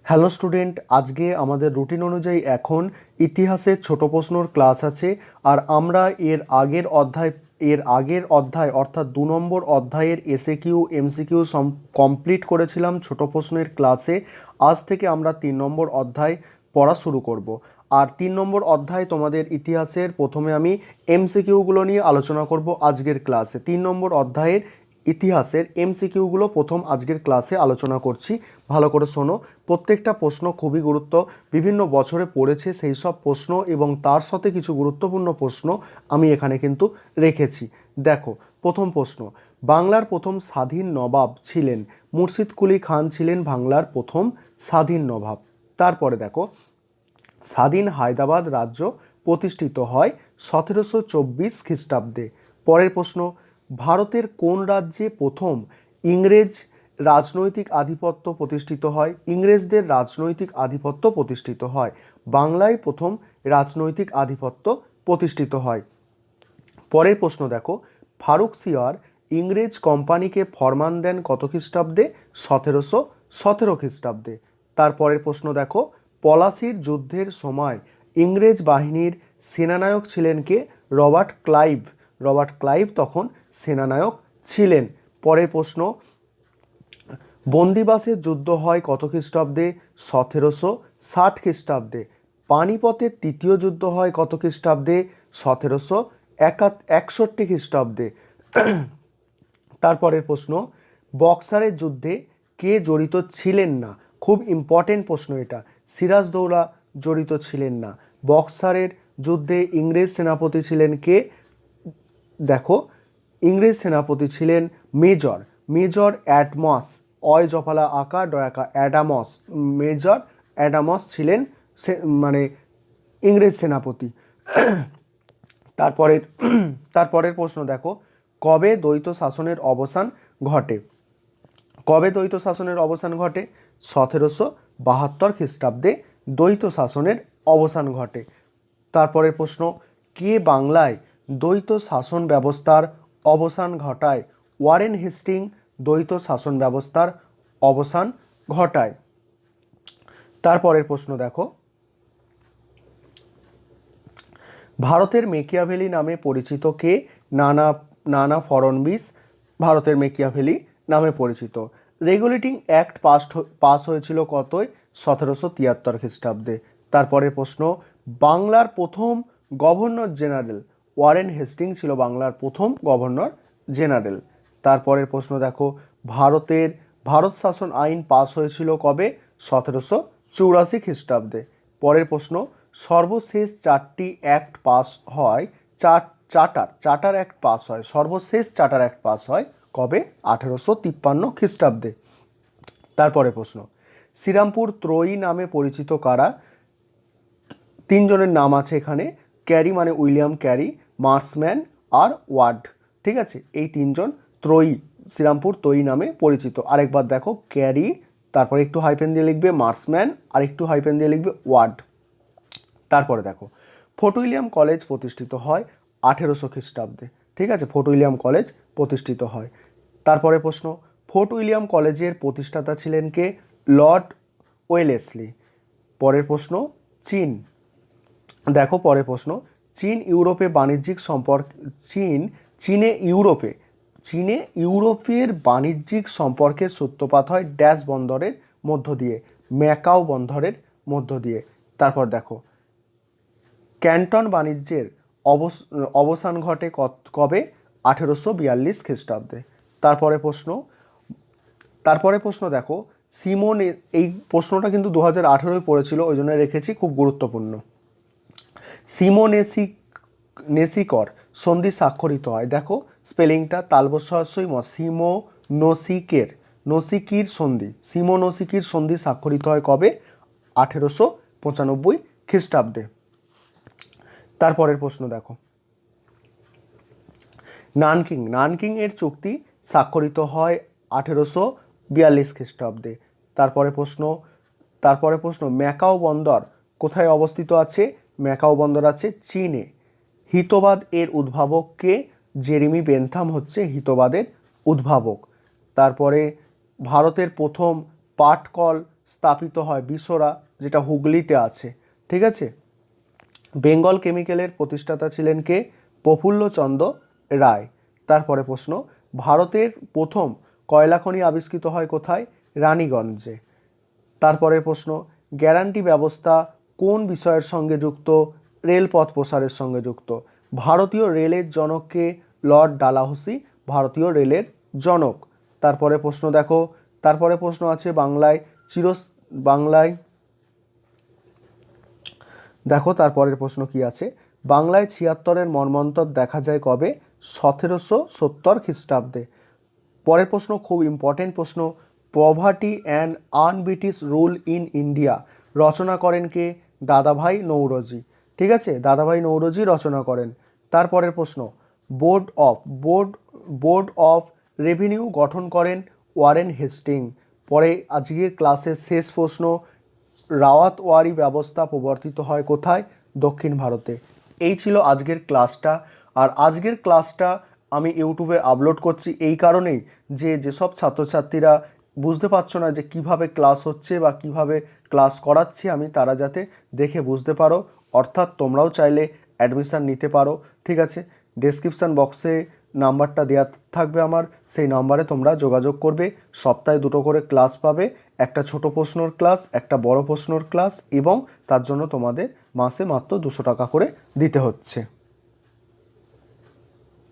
Hello student, আজকে আমাদের routine অনুযায়ী এখন ইতিহাসের ছোট প্রশ্নর ক্লাস আছে। আর আমরা এর আগের অধ্যায় অর্থাৎ 2 নম্বর অধ্যায়ের এসএকিউ এমসিকিউ কমপ্লিট করেছিলাম ছোট প্রশ্নের ক্লাসে। আজ থেকে আমরা 3 নম্বর অধ্যায় পড়া শুরু করব। আর 3 নম্বর অধ্যায় তোমাদের ইতিহাসের প্রথমে আমি এমসিকিউগুলো নিয়ে আলোচনা করব আজকের ক্লাসে। 3 নম্বর অধ্যায়ের ইতিহাসের এমসিকিউগুলো প্রথম আজকের ক্লাসে আলোচনা করছি। ভালো করে শোনো, প্রত্যেকটা প্রশ্ন খুবই বিভিন্ন বছরে পড়েছে সেই সব প্রশ্ন এবং তার সাথে কিছু গুরুত্বপূর্ণ প্রশ্ন আমি এখানে কিন্তু রেখেছি। দেখো, প্রথম প্রশ্ন, বাংলার প্রথম স্বাধীন নবাব ছিলেন? মুর্শিদ কুলি খান ছিলেন বাংলার প্রথম স্বাধীন নবাব। তারপরে দেখো, স্বাধীন হায়দ্রাবাদ রাজ্য প্রতিষ্ঠিত হয় 1724 খ্রিস্টাব্দে। পরের প্রশ্ন, ভারতের কোন রাজ্যে প্রথম ইংরেজ রাজনৈতিক আধিপত্য প্রতিষ্ঠিত হয়? ইংরেজদের রাজনৈতিক আধিপত্য প্রতিষ্ঠিত হয়। বাংলায় প্রথম রাজনৈতিক আধিপত্য প্রতিষ্ঠিত হয়। পরের প্রশ্ন দেখো, ফারুকসিয়ার ইংরেজ কোম্পানিকে ফরমান দেন কত খ্রিস্টাব্দে? 1717 খ্রিস্টাব্দে। তারপরের প্রশ্ন দেখো, পলাশির যুদ্ধের সময় ইংরেজ বাহিনীর সেনানায়ক ছিলেন কে? Robert Clive. রবার্ট ক্লাইভ তখন সেনানায়ক ছিলেন। পরের প্রশ্ন, বন্দিবাসের যুদ্ধ হয় কত খ্রিস্টাব্দে? 1760 খ্রিস্টাব্দে। পানিপথের তৃতীয় যুদ্ধ হয় কত খ্রিস্টাব্দে? 1761 খ্রিস্টাব্দে। তারপরের প্রশ্ন, বক্সারের যুদ্ধে কে জড়িত ছিলেন না? খুব ইম্পর্টেন্ট প্রশ্ন এটা। সিরাজদৌলা জড়িত ছিলেন না। বক্সারের যুদ্ধে ইংরেজ সেনাপতি ছিলেন কে? দেখো, ইংরেজ সেনাপতি ছিলেন মেজর মেজর অ্যাডমস। অয় জপালা আকার ডয়াকা অ্যাডামস। মেজর অ্যাডামস ছিলেন মানে ইংরেজ সেনাপতি। তারপরের তারপরের প্রশ্ন দেখো, কবে দ্বৈত শাসনের অবসান ঘটে? কবে দ্বৈত শাসনের অবসান ঘটে? 1772 খ্রিস্টাব্দে দ্বৈত শাসনের অবসান ঘটে। তারপরের প্রশ্ন, কে বাংলায় দ্বৈত শাসন ব্যবস্থার অবসান ঘটায়? ওয়ারেন হেস্টিং দ্বৈত শাসন ব্যবস্থার অবসান ঘটায়। তারপরের প্রশ্ন দেখো, ভারতের মেকিয়াভেলি নামে পরিচিত কে? নানা ফড়নবিস ভারতের মেকিয়াভেলি নামে পরিচিত। রেগুলেটিং অ্যাক্ট পাস হয়েছিল কতই? 1773 খ্রিস্টাব্দে। তারপরের প্রশ্ন, বাংলার প্রথম গভর্নর জেনারেল? ওয়ারেন হেস্টিং ছিল বাংলার প্রথম গভর্নর জেনারেল। তারপরের প্রশ্ন দেখো, ভারত শাসন আইন পাস হয়েছিল কবে? 1784 খ্রিস্টাব্দে। পরের প্রশ্ন, সর্বশেষ 4টি অ্যাক্ট পাস হয় চার্টার অ্যাক্ট পাস হয়, সর্বশেষ চার্টার অ্যাক্ট পাস হয় কবে? 1853 খ্রিস্টাব্দে। তারপরে প্রশ্ন, শ্রীরামপুর ত্রয়ী নামে পরিচিত কারা? 3 জনের নাম আছে এখানে। ক্যারি মানে উইলিয়াম ক্যারি, মার্সম্যান আর ওয়ার্ড। ঠিক আছে, এই 3জন শ্রীরামপুর ত্রয়ী নামে পরিচিত। আরেকবার দেখো, ক্যারি, তারপরে একটু হাইপেন দিয়ে লিখবে মার্সম্যান, আর একটু হাইপেন দিয়ে লিখবে ওয়ার্ড। তারপরে দেখো, ফোর্ট উইলিয়াম কলেজ প্রতিষ্ঠিত হয় 1800 খ্রিস্টাব্দে। ঠিক আছে, ফোর্ট উইলিয়াম কলেজ প্রতিষ্ঠিত হয়। তারপরে প্রশ্ন, ফোর্ট উইলিয়াম কলেজের প্রতিষ্ঠাতা ছিলেন কে? Lord Wellesley. পরের প্রশ্ন, চীন। দেখো, পরের প্রশ্ন, চীন ইউরোপে বাণিজ্যিক সম্পর্ক চীনে ইউরোপের বাণিজ্যিক সম্পর্কের সূত্রপাত হয় ড্যাশ বন্দরের মধ্য দিয়ে? ম্যাকাও বন্দরের মধ্য দিয়ে। তারপর দেখো, ক্যান্টন বাণিজ্যের অবসান ঘটে কবে? 1842 খ্রিস্টাব্দে। তারপরে প্রশ্ন দেখো, সিমন, এই প্রশ্নটা কিন্তু 2018 পড়েছিল, ওই জন্য রেখেছি, খুব গুরুত্বপূর্ণ। সিমোনেসিকর সন্ধি স্বাক্ষরিত হয়? দেখো স্পেলিংটা, তালবস্যই নসিকির সন্ধি, সিমোনসিকির সন্ধি স্বাক্ষরিত হয় কবে? 1895 খ্রিস্টাব্দে। তারপরের প্রশ্ন দেখো, নানকিং এর চুক্তি স্বাক্ষরিত হয় 1842 খ্রিস্টাব্দে। তারপরে প্রশ্ন, ম্যাকাও বন্দর কোথায় অবস্থিত আছে? ম্যাকাও বন্দর আছে চীনে। হিতবাদ এর উদ্ভাবক কে? জেরেমি বেন্থাম হচ্ছে হিতবাদের উদ্ভাবক। তারপরে, ভারতের প্রথম পাটকল স্থাপিত হয়? বিশোরা, যেটা হুগলিতে আছে। ঠিক আছে। বেঙ্গল কেমিক্যালের প্রতিষ্ঠাতা ছিলেন কে? প্রফুল্লচন্দ্র রায়। তারপরে প্রশ্ন, ভারতের প্রথম কয়লা খনি আবিষ্কৃত হয় কোথায়? রানীগঞ্জে। তারপরে প্রশ্ন, গ্যারান্টি ব্যবস্থা কোন বিষয়ের সঙ্গে যুক্ত? রেলপথ প্রসারের সঙ্গে যুক্ত। ভারতীয় রেলের জনককে? লর্ড ডালহৌসি ভারতীয় রেলের জনক। তারপরে প্রশ্ন দেখো, তারপরে প্রশ্ন আছে বাংলায় দেখো তারপরের প্রশ্ন কি আছে? বাংলায় ৭৬-এর মর্মন্তর দেখা যায় কবে? ১৭৭০ খ্রিস্টাব্দে। পরের প্রশ্ন খুব ইম্পর্টেন্ট প্রশ্ন, poverty and unBritish rule in India রচনা করেন কে? দাদাভাই নৌরোজি। ঠিক আছে, দাদাভাই নৌরোজি রচনা করেন। তারপরের প্রশ্ন, বোর্ড অফ রেভিনিউ গঠন করেন ওয়ারেন হেস্টিং। পরে আজকের ক্লাসের শেষ প্রশ্ন, রাওয়াতওয়ারি ব্যবস্থা প্রবর্তিত হয় কোথায়? দক্ষিণ ভারতে। এই ছিল আজকের ক্লাসটা। আর আজকের ক্লাসটা আমি ইউটিউবে আপলোড করছি এই কারণেই যে যেসব ছাত্রছাত্রীরা বুঝতে পারছো না যে কিভাবে ক্লাস হচ্ছে বা কিভাবে ক্লাস করাচ্ছি আমি, তারা যাতে দেখে বুঝতে পারো, অর্থাৎ তোমরাও চাইলে অ্যাডমিশান নিতে পারো। ঠিক আছে, ডেসক্রিপশান বক্সে নাম্বারটা দেওয়া থাকবে আমার, সেই নাম্বারে তোমরা যোগাযোগ করবে। সপ্তাহে 2টো করে ক্লাস পাবে, একটা ছোট প্রশ্নর ক্লাস, একটা বড় প্রশ্নর ক্লাস, এবং তার জন্য তোমাদের মাসে মাত্র 200 টাকা করে দিতে হচ্ছে।